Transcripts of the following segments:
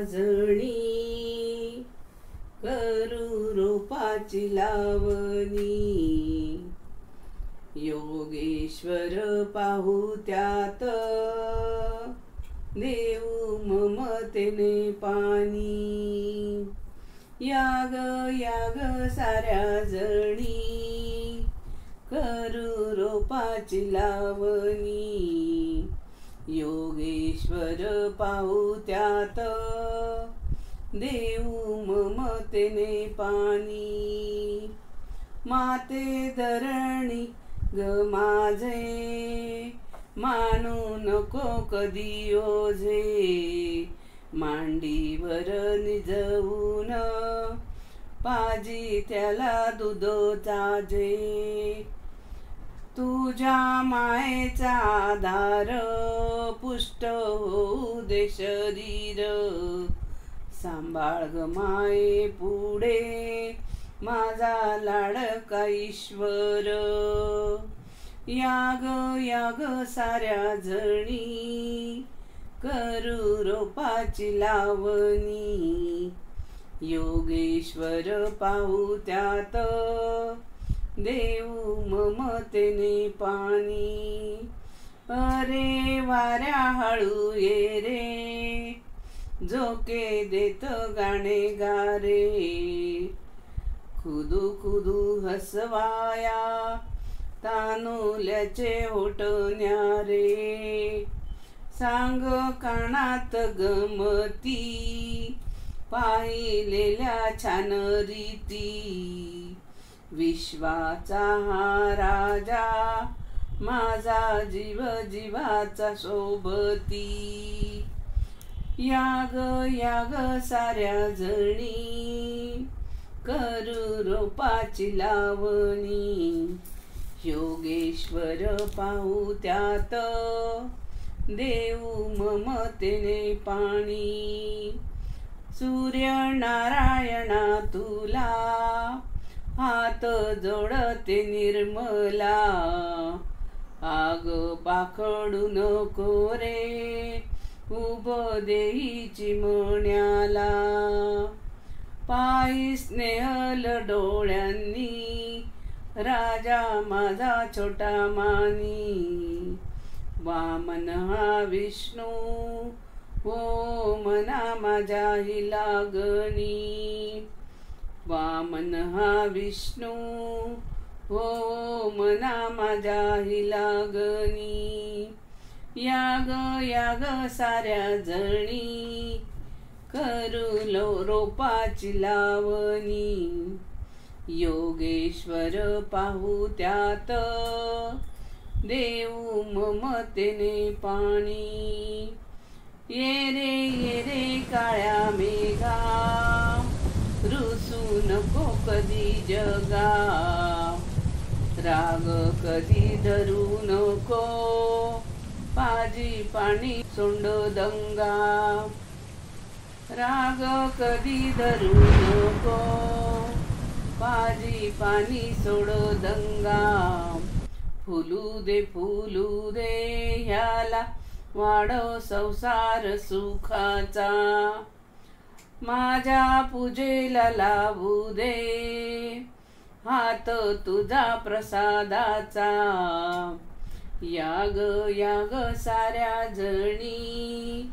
जणी करू रोपाची लावणी। योगेश्वर पाहू त्यात देऊ ममतेने पाणी। याग याग साऱ्या जणी करू रोपाची लावणी। योगेश्वर पाहू त्यात देऊ ममतेने पाणी। माते धरणी ग माझे मानू नको कधी ओझे। मांडीवर निजवून पाजी त्याला दूध ताजे। तुझ्या मायेचा आधार पुष्ट होऊ दे शरीर। सांभाळ ग माये पुढे माझा लाडका ईश्वर। याग याग साऱ्या जणी करू रोपाची लावणी। योगेश्वर पाहू त्यात देऊ ममतेने पाणी। अरे वाऱ्या हळू ये रे झोके देत गाणे गारे। खुदू खुदू हसवाया तानुल्याचे ओठ न्यारे। सांग कानात गमती पाहिलेल्या छान रीती। विश्वाचा हा राजा माझा जीव जीवाचा सोबती। याग याग साऱ्या जणी करू रोपाची लावणी। योगेश्वर पाहू त्यात देऊ ममतेने पाणी। सूर्य नारायणा तुला हात जोडते निर्मला। आग पाखडू नको रे उभ देईची मण्याला। पायी स्नेहल डोळ्यांनी राजा माझा छोटा मानी। वामन हा विष्णू हो मना माझ्या ही लागणी। वामन हा विष्णू हो मना माझ्या ही लागणी। याग याग साऱ्या जणी करू रोपाची लावणी। योगेश्वर पाहू त्यात देऊ ममतेने पाणी। ये रे काळ्या मेघा रुसू नको कधी जगा। राग कधी धरू नको पाजी पाणी सोंड दंगा। राग कधी धरू नको पाजी पाणी सोड दंगा। फुलू दे ह्याला वाढव संसार सुखाचा। माझ्या पूजेला लावू दे हात तुझा प्रसादाचा। याग याग साऱ्या जणी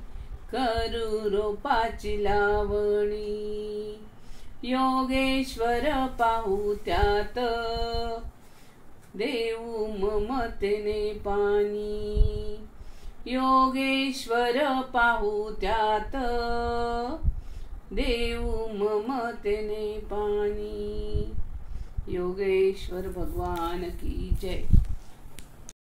करू रोपाची लावणी। योगेश्वर पाहू त्यात देऊ ममतेने पाणी। योगेश्वर पाहू त्यात देऊ ममतेने पाणी। योगेश्वर भगवान की जय।